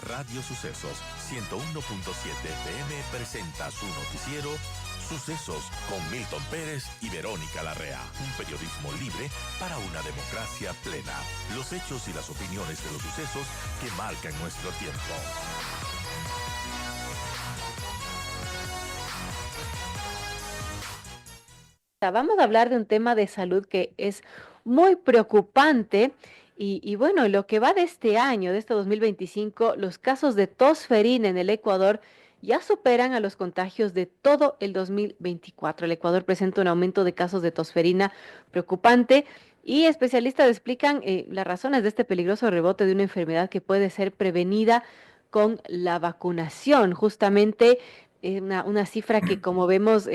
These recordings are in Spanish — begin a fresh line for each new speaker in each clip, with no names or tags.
Radio Sucesos 101.7 FM presenta su noticiero Sucesos con Milton Pérez y Verónica Larrea. Un periodismo libre para una democracia plena. Los hechos y las opiniones de los sucesos que marcan nuestro tiempo.
Vamos a hablar de un tema de salud que es muy preocupante y bueno, lo que va de este año, de este 2025, los casos de tosferina en el Ecuador ya superan a los contagios de todo el 2024. El Ecuador presenta un aumento de casos de tosferina preocupante y especialistas explican las razones de este peligroso rebote de una enfermedad que puede ser prevenida con la vacunación. Justamente una cifra que, como vemos,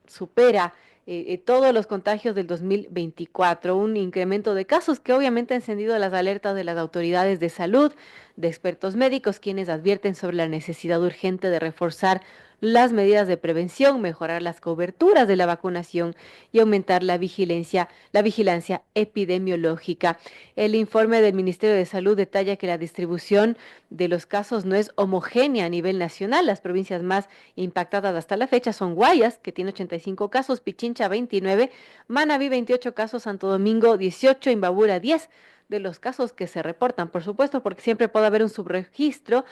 supera todos los contagios del 2024, un incremento de casos que obviamente ha encendido las alertas de las autoridades de salud, de expertos médicos, quienes advierten sobre la necesidad urgente de reforzar las medidas de prevención, mejorar las coberturas de la vacunación y aumentar la vigilancia epidemiológica. El informe del Ministerio de Salud detalla que la distribución de los casos no es homogénea a nivel nacional. Las provincias más impactadas hasta la fecha son Guayas, que tiene 85 casos, Pichincha 29, Manabí 28 casos, Santo Domingo 18, Imbabura 10 de los casos que se reportan, por supuesto, porque siempre puede haber un subregistro.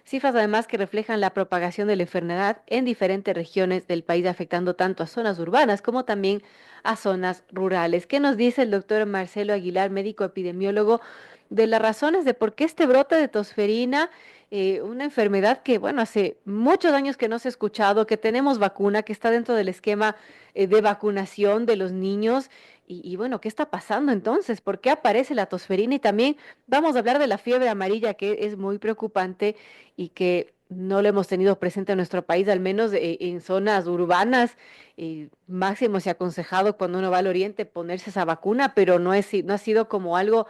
Cifras además que reflejan la propagación de la enfermedad en diferentes regiones del país, afectando tanto a zonas urbanas como también a zonas rurales. ¿Qué nos dice el doctor Marcelo Aguilar, médico epidemiólogo, de las razones de por qué este brote de tosferina, una enfermedad que, bueno, hace muchos años que no se ha escuchado, que tenemos vacuna, que está dentro del esquema de vacunación de los niños? Bueno, ¿qué está pasando entonces? ¿Por qué aparece la tosferina? Y también vamos a hablar de la fiebre amarilla, que es muy preocupante y que no lo hemos tenido presente en nuestro país, al menos en zonas urbanas. Máximo se ha aconsejado cuando uno va al oriente ponerse esa vacuna, pero no ha sido como algo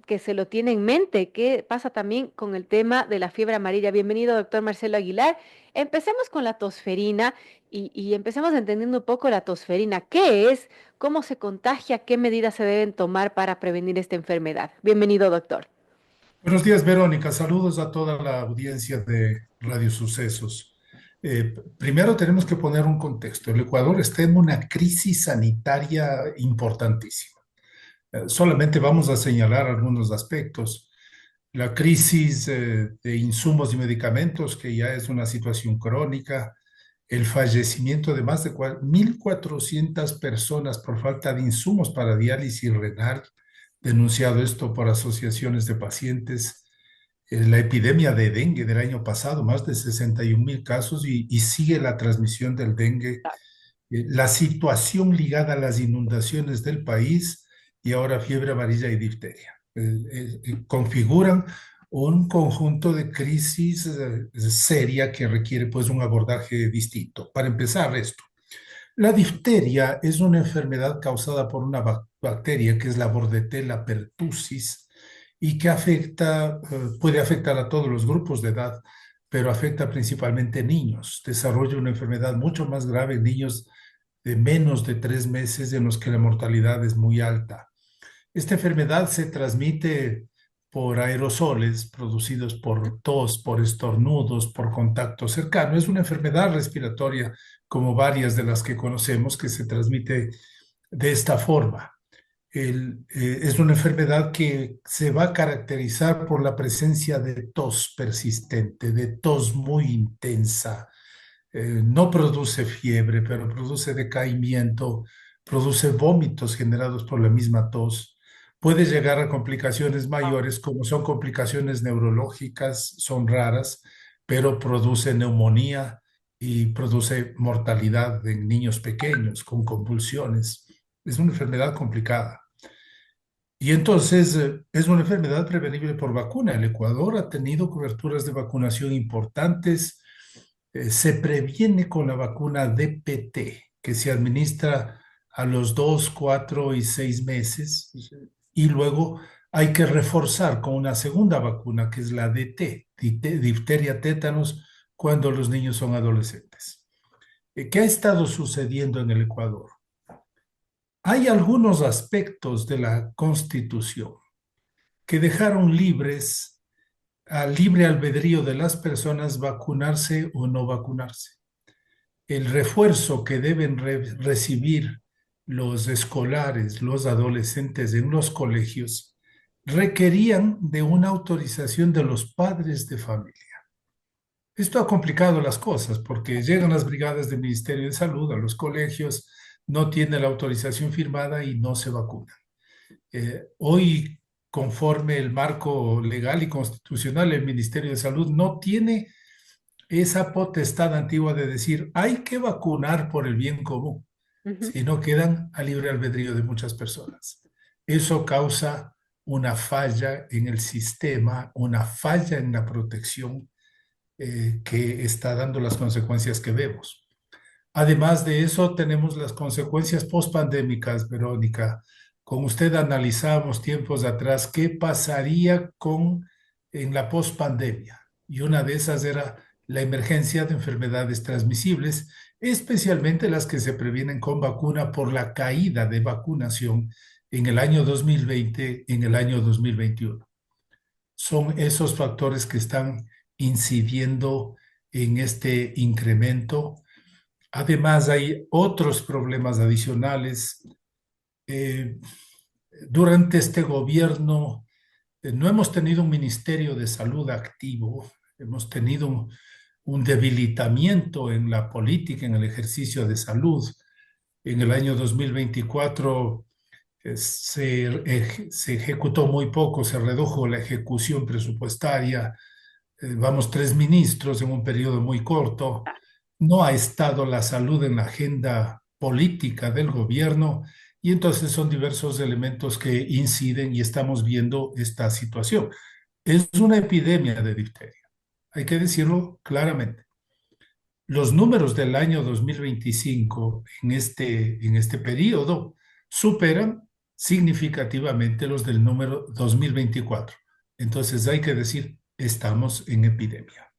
que se lo tiene en mente. ¿Qué pasa también con el tema de la fiebre amarilla? Bienvenido, doctor Marcelo Aguilar. Empecemos con la tosferina y empecemos entendiendo un poco la tosferina. ¿Qué es? ¿Cómo se contagia? ¿Qué medidas se deben tomar para prevenir esta enfermedad? Bienvenido, doctor.
Buenos días, Verónica. Saludos a toda la audiencia de Radio Sucesos. Primero tenemos que poner un contexto. El Ecuador está en una crisis sanitaria importantísima. Solamente vamos a señalar algunos aspectos. La crisis de insumos y medicamentos, que ya es una situación crónica. El fallecimiento de más de 1.400 personas por falta de insumos para diálisis renal, denunciado esto por asociaciones de pacientes. La epidemia de dengue del año pasado, más de 61.000 casos y sigue la transmisión del dengue. La situación ligada a las inundaciones del país y ahora fiebre amarilla y difteria. Configuran un conjunto de crisis seria que requiere pues un abordaje distinto. Para empezar esto, la difteria es una enfermedad causada por una bacteria que es la Bordetella pertussis y que puede afectar a todos los grupos de edad, pero afecta principalmente niños. Desarrolla una enfermedad mucho más grave en niños de menos de 3 meses, en los que la mortalidad es muy alta. Esta enfermedad se transmite por aerosoles producidos por tos, por estornudos, por contacto cercano. Es una enfermedad respiratoria, como varias de las que conocemos, que se transmite de esta forma. Es una enfermedad que se va a caracterizar por la presencia de tos persistente, de tos muy intensa. No produce fiebre, pero produce decaimiento, produce vómitos generados por la misma tos. Puede llegar a complicaciones mayores, como son complicaciones neurológicas, son raras, pero produce neumonía y produce mortalidad en niños pequeños con convulsiones. Es una enfermedad complicada. Y entonces es una enfermedad prevenible por vacuna. El Ecuador ha tenido coberturas de vacunación importantes. Se previene con la vacuna DPT, que se administra a los 2, 4 y 6 meses. Y luego hay que reforzar con una segunda vacuna, que es la DT, difteria tétanos, cuando los niños son adolescentes. ¿Qué ha estado sucediendo en el Ecuador? Hay algunos aspectos de la Constitución que dejaron libres al libre albedrío de las personas vacunarse o no vacunarse. El refuerzo que deben recibir los escolares, los adolescentes en los colegios, requerían de una autorización de los padres de familia. Esto ha complicado las cosas porque llegan las brigadas del Ministerio de Salud a los colegios, no tiene la autorización firmada y no se vacunan. Hoy, conforme el marco legal y constitucional, el Ministerio de Salud no tiene esa potestad antigua de decir hay que vacunar por el bien común,
Ujú.
sino quedan a libre albedrío de muchas personas. Eso causa una falla en el sistema, una falla en la protección que está dando las consecuencias que vemos. Además de eso, tenemos las consecuencias pospandémicas, Verónica. Con usted analizamos tiempos atrás qué pasaría en la pospandemia. Y una de esas era la emergencia de enfermedades transmisibles, especialmente las que se previenen con vacuna por la caída de vacunación en el año 2020, en el año 2021. Son esos factores que están incidiendo en este incremento. Además, hay otros problemas adicionales. Eh, durante este gobierno no hemos tenido un Ministerio de Salud activo, hemos tenido un debilitamiento en la política, en el ejercicio de salud. En el año 2024 se ejecutó muy poco, se redujo la ejecución presupuestaria, vamos, 3 ministros en un periodo muy corto. No ha estado la salud en la agenda política del gobierno y entonces son diversos elementos que inciden y estamos viendo esta situación. Es una epidemia de difteria, hay que decirlo claramente. Los números del año 2025 en este periodo superan significativamente los del número 2024. Entonces hay que decir, estamos en epidemia.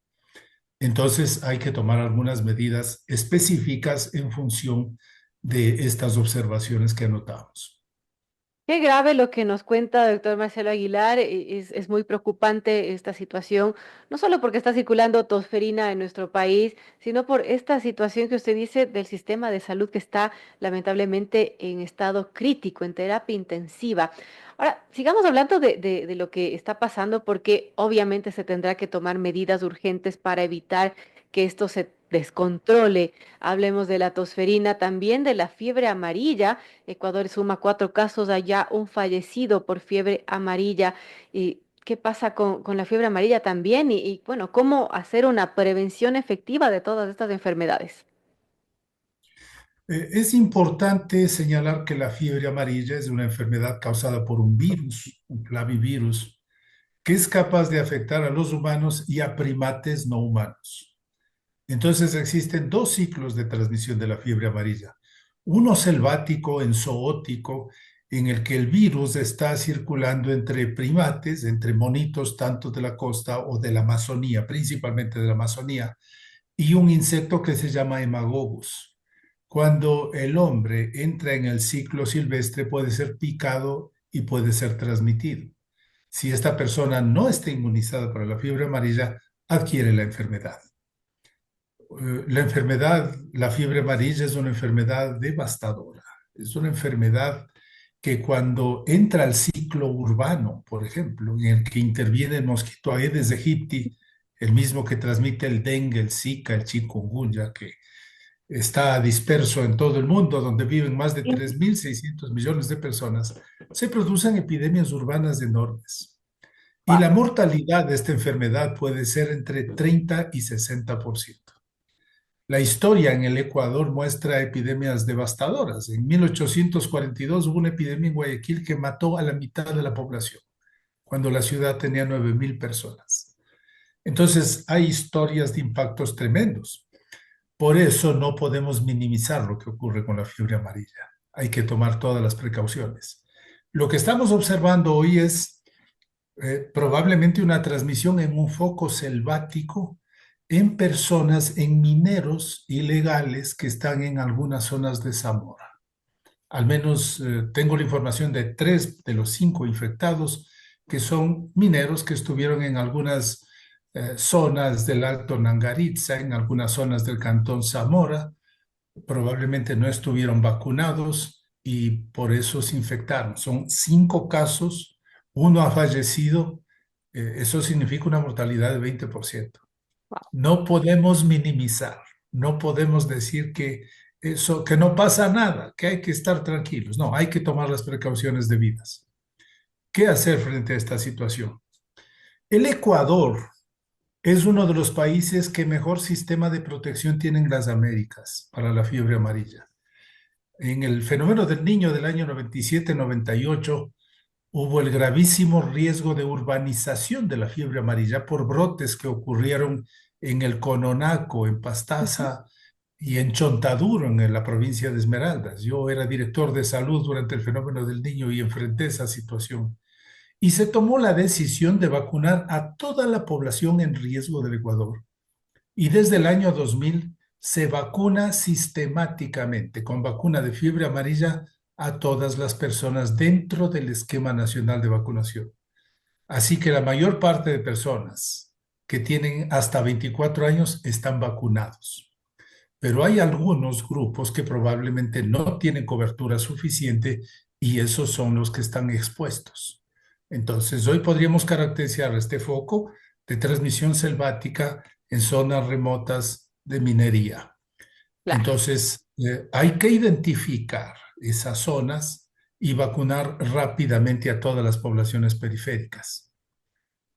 Entonces hay que tomar algunas medidas específicas en función de estas observaciones que anotamos.
Qué grave lo que nos cuenta doctor Marcelo Aguilar. Es muy preocupante esta situación, no solo porque está circulando tosferina en nuestro país, sino por esta situación que usted dice del sistema de salud que está lamentablemente en estado crítico, en terapia intensiva. Ahora, sigamos hablando de lo que está pasando, porque obviamente se tendrá que tomar medidas urgentes para evitar que esto se descontrole. Hablemos de la tosferina, también de la fiebre amarilla. Ecuador suma 4 casos, allá un fallecido por fiebre amarilla. ¿Y qué pasa con la fiebre amarilla también? Bueno, ¿cómo hacer una prevención efectiva de todas estas enfermedades?
Es importante señalar que la fiebre amarilla es una enfermedad causada por un virus, un clavivirus, que es capaz de afectar a los humanos y a primates no humanos. Entonces existen dos ciclos de transmisión de la fiebre amarilla. Uno selvático, zoótico, en el que el virus está circulando entre primates, entre monitos tanto de la costa o de la Amazonía, principalmente de la Amazonía, y un insecto que se llama hemagogus. Cuando el hombre entra en el ciclo silvestre puede ser picado y puede ser transmitido. Si esta persona no está inmunizada para la fiebre amarilla, adquiere la enfermedad. La enfermedad, la fiebre amarilla es una enfermedad devastadora. Es una enfermedad que cuando entra al ciclo urbano, por ejemplo, en el que interviene el mosquito Aedes aegypti, el mismo que transmite el dengue, el Zika, el chikungunya, que está disperso en todo el mundo, donde viven más de 3.600 millones de personas, se producen epidemias urbanas enormes. Y la mortalidad de esta enfermedad puede ser entre 30 y 60%. La historia en el Ecuador muestra epidemias devastadoras. En 1842 hubo una epidemia en Guayaquil que mató a la mitad de la población, cuando la ciudad tenía 9.000 personas. Entonces, hay historias de impactos tremendos. Por eso no podemos minimizar lo que ocurre con la fiebre amarilla. Hay que tomar todas las precauciones. Lo que estamos observando hoy es probablemente una transmisión en un foco selvático en personas, en mineros ilegales que están en algunas zonas de Zamora. Al menos tengo la información de 3 de los 5 infectados que son mineros que estuvieron en algunas zonas del Alto Nangaritza, en algunas zonas del Cantón Zamora, probablemente no estuvieron vacunados y por eso se infectaron. Son 5 casos, uno ha fallecido, eso significa una mortalidad de 20%. No podemos minimizar, no podemos decir que eso, que no pasa nada, que hay que estar tranquilos. No, hay que tomar las precauciones debidas. ¿Qué hacer frente a esta situación? El Ecuador es uno de los países que mejor sistema de protección tiene en las Américas para la fiebre amarilla. En el fenómeno del Niño del año 97-98 hubo el gravísimo riesgo de urbanización de la fiebre amarilla por brotes que ocurrieron en el Cononaco, en
Ujú.
Pastaza y en Chontaduro, en la provincia de Esmeraldas. Yo era director de salud durante el fenómeno del Niño y enfrenté esa situación. Y se tomó la decisión de vacunar a toda la población en riesgo del Ecuador. Y desde el año 2000 se vacuna sistemáticamente con vacuna de fiebre amarilla a todas las personas dentro del esquema nacional de vacunación. Así que la mayor parte de personas que tienen hasta 24 años están vacunados. Pero hay algunos grupos que probablemente no tienen cobertura suficiente y esos son los que están expuestos. Entonces, hoy podríamos caracterizar este foco de transmisión selvática en zonas remotas de minería.
Claro.
Entonces, hay que identificar esas zonas y vacunar rápidamente a todas las poblaciones periféricas.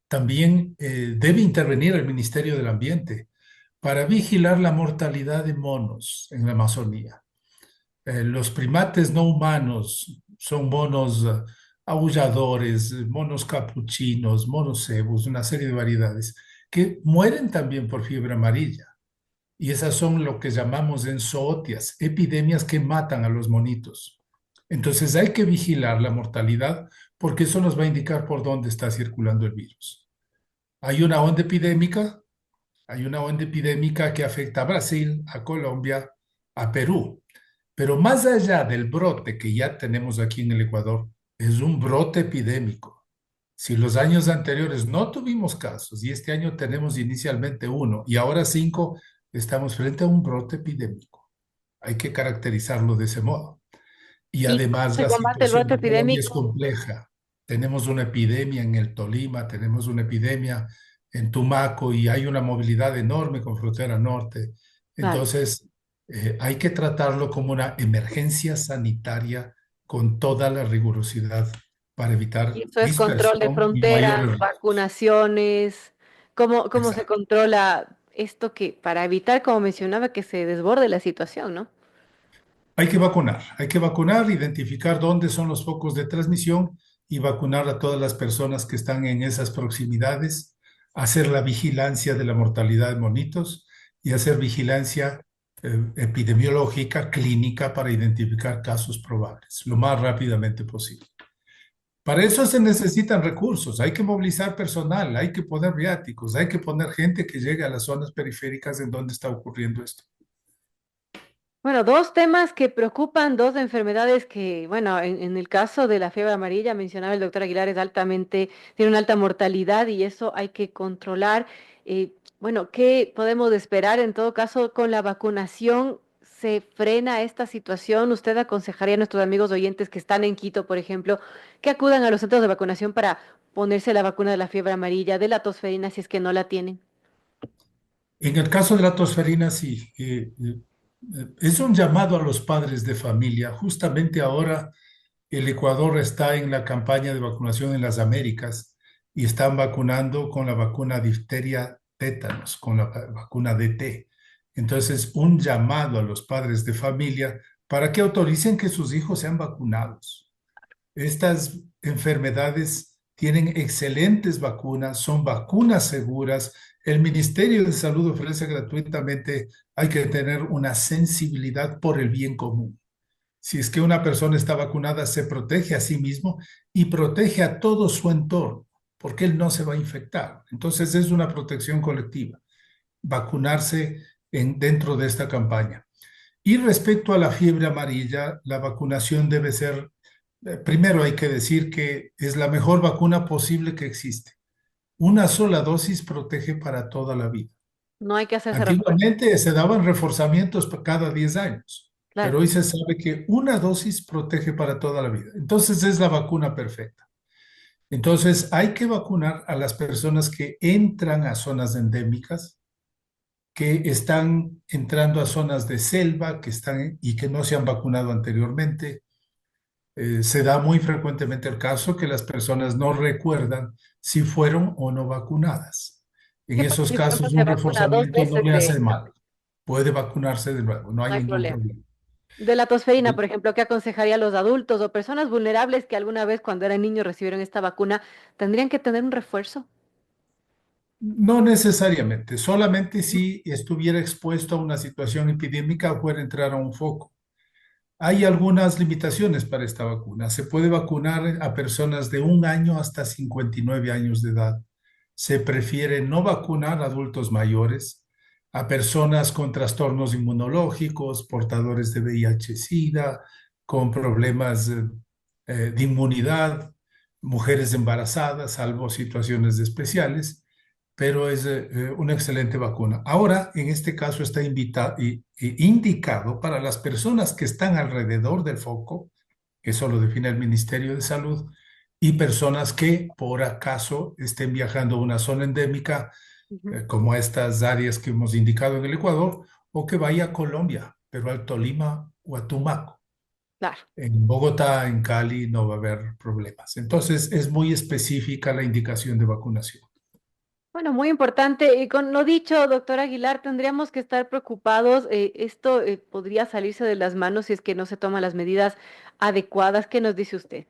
También debe intervenir el Ministerio del Ambiente para vigilar la mortalidad de monos en la Amazonía. Los primates no humanos son monos aulladores, monos capuchinos, monos cebus, una serie de variedades que mueren también por fiebre amarilla. Y esas son lo que llamamos en zootias, epidemias que matan a los monitos. Entonces hay que vigilar la mortalidad porque eso nos va a indicar por dónde está circulando el virus. Hay una onda epidémica, hay una onda epidémica que afecta a Brasil, a Colombia, a Perú. Pero más allá del brote que ya tenemos aquí en el Ecuador, es un brote epidémico. Si los años anteriores no tuvimos casos y este año tenemos inicialmente uno y ahora 5, estamos frente a un brote epidémico. Hay que caracterizarlo de ese modo. Y
¿Y cómo
además
se
la
combate el
situación
brote
en Colombia es
epidémico?
compleja. Tenemos una epidemia en el Tolima, tenemos una epidemia en Tumaco y hay una movilidad enorme con frontera norte.
Claro.
Entonces, hay que tratarlo como una emergencia sanitaria con toda la rigurosidad para
Y
evitar
eso es control de
dispersión y mayores
fronteras,
riesgos.
vacunaciones. ¿Cómo se
Exacto.
controla esto que, para evitar, como mencionaba, que se desborde la situación, ¿no?
Hay que vacunar, identificar dónde son los focos de transmisión y vacunar a todas las personas que están en esas proximidades, hacer la vigilancia de la mortalidad de monitos y hacer vigilancia epidemiológica, clínica para identificar casos probables lo más rápidamente posible. Para eso se necesitan recursos, hay que movilizar personal, hay que poner viáticos, hay que poner gente que llegue a las zonas periféricas en donde está ocurriendo esto.
Bueno, dos temas que preocupan, dos enfermedades que, bueno, en el caso de la fiebre amarilla, mencionaba el doctor Aguilar, es altamente, tiene una alta mortalidad y eso hay que controlar. Bueno, ¿qué podemos esperar en todo caso con la vacunación? ¿Se frena esta situación? ¿Usted aconsejaría a nuestros amigos oyentes que están en Quito, por ejemplo, que acudan a los centros de vacunación para ponerse la vacuna de la fiebre amarilla, de la tosferina, si es que no la tienen?
En el caso de la tosferina, sí, es un llamado a los padres de familia. Justamente ahora el Ecuador está en la campaña de vacunación en las Américas y están vacunando con la vacuna difteria tétanos, con la vacuna DT. Entonces, un llamado a los padres de familia para que autoricen que sus hijos sean vacunados. Estas enfermedades tienen excelentes vacunas, son vacunas seguras. El Ministerio de Salud ofrece gratuitamente, hay que tener una sensibilidad por el bien común. Si es que una persona está vacunada, se protege a sí mismo y protege a todo su entorno, porque él no se va a infectar. Entonces es una protección colectiva, vacunarse dentro de esta campaña. Y respecto a la fiebre amarilla, la vacunación debe ser Primero hay que decir que es la mejor vacuna posible que existe. Una sola dosis protege para toda la vida.
No hay que hacerse refuerzo.
Antiguamente se daban reforzamientos cada 10 años,
Claro.
pero hoy se sabe que una dosis protege para toda la vida. Entonces es la vacuna perfecta. Entonces hay que vacunar a las personas que entran a zonas endémicas, que están entrando a zonas de selva, que están y que no se han vacunado anteriormente. Se da muy frecuentemente el caso que las personas no recuerdan si fueron o no vacunadas. En
¿Qué pasa
esos
si, por ejemplo,
casos,
se
un
vacuna dos
reforzamiento no
veces
le
de
hace mal. Puede vacunarse de nuevo, no
no
hay
hay
ningún
problema?
problema.
De la tosferina, por ejemplo, ¿qué aconsejaría a los adultos o personas vulnerables que alguna vez cuando eran niños recibieron esta vacuna, tendrían que tener un refuerzo?
No necesariamente, solamente si estuviera expuesto a una situación epidémica o fuera a entrar a un foco. Hay algunas limitaciones para esta vacuna. Se puede vacunar a personas de 1 año hasta 59 años de edad. Se prefiere no vacunar a adultos mayores, a personas con trastornos inmunológicos, portadores de VIH-Sida, con problemas de inmunidad, mujeres embarazadas, salvo situaciones especiales, pero es una excelente vacuna. Ahora, en este caso, está indicado para las personas que están alrededor del foco, que eso lo define el Ministerio de Salud, y personas que por acaso estén viajando a una zona endémica,
Ujú.
como a estas áreas que hemos indicado en el Ecuador, o que vaya a Colombia, pero al Tolima o a Tumaco.
Claro.
En Bogotá, en Cali, no va a haber problemas. Entonces, es muy específica la indicación de vacunación.
Bueno, muy importante. Y con lo dicho, doctor Aguilar, tendríamos que estar preocupados. Esto podría salirse de las manos si es que no se toman las medidas adecuadas. ¿Qué nos dice usted?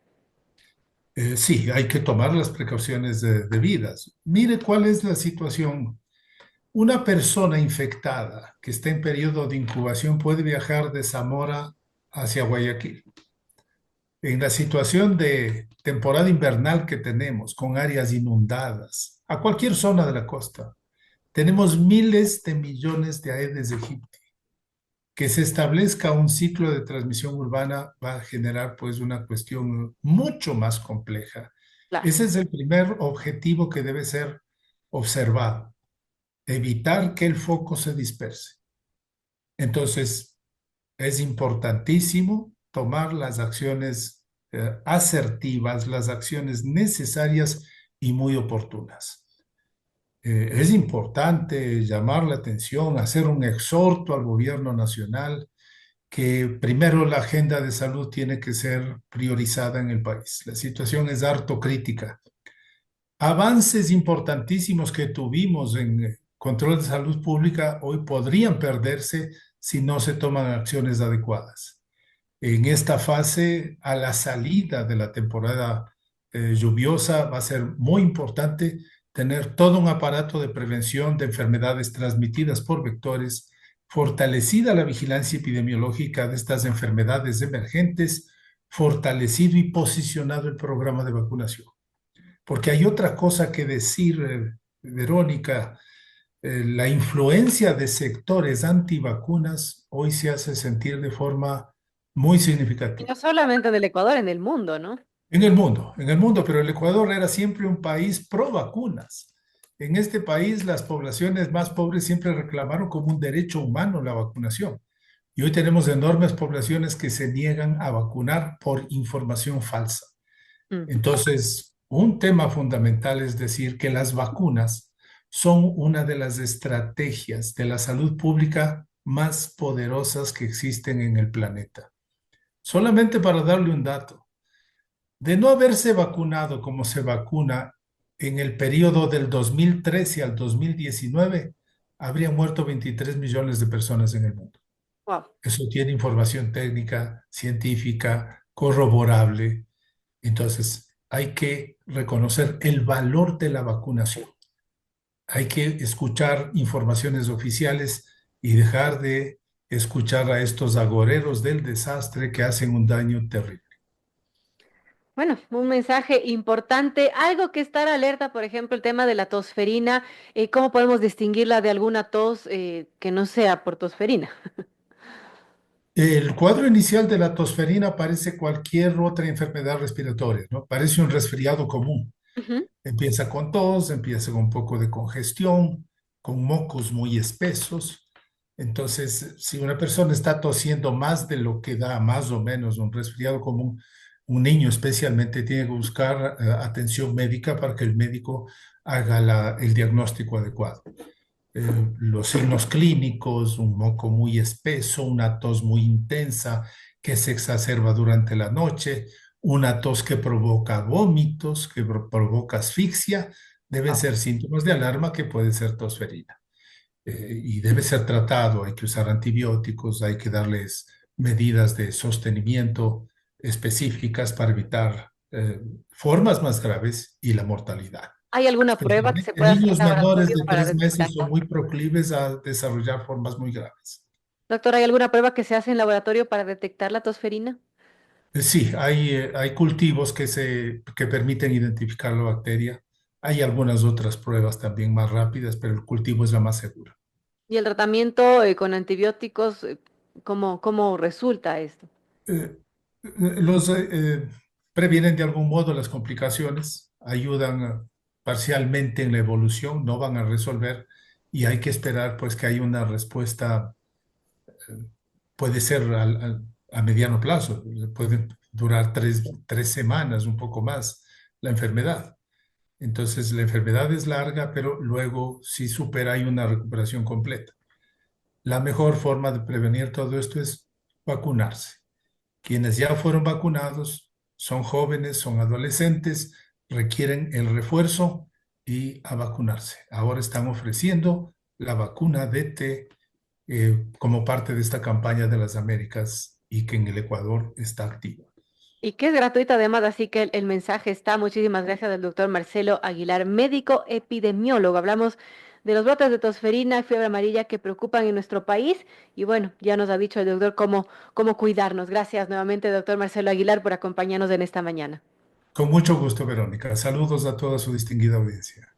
Sí, hay que tomar las precauciones debidas. Mire cuál es la situación. Una persona infectada que está en periodo de incubación puede viajar de Zamora hacia Guayaquil. En la situación de temporada invernal que tenemos, con áreas inundadas, a cualquier zona de la costa, tenemos miles de millones de Aedes aegypti. Que se establezca un ciclo de transmisión urbana va a generar pues una cuestión mucho más compleja.
Claro.
Ese es el primer objetivo que debe ser observado, evitar que el foco se disperse. Entonces, es importantísimo tomar las acciones asertivas, las acciones necesarias y muy oportunas. Es importante llamar la atención, hacer un exhorto al gobierno nacional que primero la agenda de salud tiene que ser priorizada en el país. La situación es harto crítica. Avances importantísimos que tuvimos en control de salud pública hoy podrían perderse si no se toman acciones adecuadas. En esta fase, a la salida de la temporada lluviosa, va a ser muy importante tener todo un aparato de prevención de enfermedades transmitidas por vectores, fortalecida la vigilancia epidemiológica de estas enfermedades emergentes, fortalecido y posicionado el programa de vacunación. Porque hay otra cosa que decir, Verónica, la influencia de sectores antivacunas hoy se hace sentir de forma muy
Y no
significativa.
solamente en el Ecuador, en el mundo, ¿no?
En el mundo, pero el Ecuador era siempre un país pro vacunas. En este país, las poblaciones más pobres siempre reclamaron como un derecho humano la vacunación. Y hoy tenemos enormes poblaciones que se niegan a vacunar por información falsa.
Mm.
Entonces, un tema fundamental es decir que las vacunas son una de las estrategias de la salud pública más poderosas que existen en el planeta. Solamente para darle un dato, de no haberse vacunado como se vacuna en el periodo del 2013 al 2019, habrían muerto 23 millones de personas en el mundo.
Wow.
Eso tiene información técnica, científica, corroborable. Entonces, hay que reconocer el valor de la vacunación. Hay que escuchar informaciones oficiales y dejar de escuchar a estos agoreros del desastre que hacen un daño terrible.
Bueno, un mensaje importante, algo que estar alerta, por ejemplo, el tema de la tosferina, ¿cómo podemos distinguirla de alguna tos que no sea por tosferina?
El cuadro inicial de la tosferina parece cualquier otra enfermedad respiratoria, ¿no? Parece un resfriado común.
Ujú.
Empieza con tos, empieza con un poco de congestión, con mocos muy espesos. Entonces, si una persona está tosiendo más de lo que da más o menos un resfriado común, un niño especialmente tiene que buscar atención médica para que el médico haga el diagnóstico adecuado. Los signos clínicos, un moco muy espeso, una tos muy intensa que se exacerba durante la noche, una tos que provoca vómitos, que provoca asfixia, deben ser síntomas de alarma que puede ser tosferina. Y debe ser tratado, hay que usar antibióticos, hay que darles medidas de sostenimiento específicas para evitar formas más graves y la mortalidad.
¿Hay alguna prueba que se
Especialmente
pueda hacer en
niños menores
laboratorio
de
para
3 meses
detectarlo?
son muy proclives a desarrollar formas muy graves.
Doctor, ¿hay alguna prueba que se hace en laboratorio para detectar la tosferina?
Sí, hay cultivos que permiten identificar la bacteria. Hay algunas otras pruebas también más rápidas, pero el cultivo es la más segura.
¿Y el tratamiento con antibióticos, cómo resulta esto?
Los previenen de algún modo las complicaciones, ayudan parcialmente en la evolución, no van a resolver y hay que esperar pues que haya una respuesta, puede ser a mediano plazo, puede durar tres semanas, un poco más, la enfermedad. Entonces la enfermedad es larga, pero luego si supera hay una recuperación completa. La mejor forma de prevenir todo esto es vacunarse. Quienes ya fueron vacunados son jóvenes, son adolescentes, requieren el refuerzo y a vacunarse. Ahora están ofreciendo la vacuna DT como parte de esta campaña de las Américas y que en el Ecuador está activa.
Y que es gratuita además, así que el mensaje está. Muchísimas gracias al doctor Marcelo Aguilar, médico epidemiólogo. Hablamos de los brotes de tosferina y fiebre amarilla que preocupan en nuestro país. Y bueno, ya nos ha dicho el doctor cómo cuidarnos. Gracias nuevamente, doctor Marcelo Aguilar, por acompañarnos en esta mañana.
Con mucho gusto, Verónica. Saludos a toda su distinguida audiencia.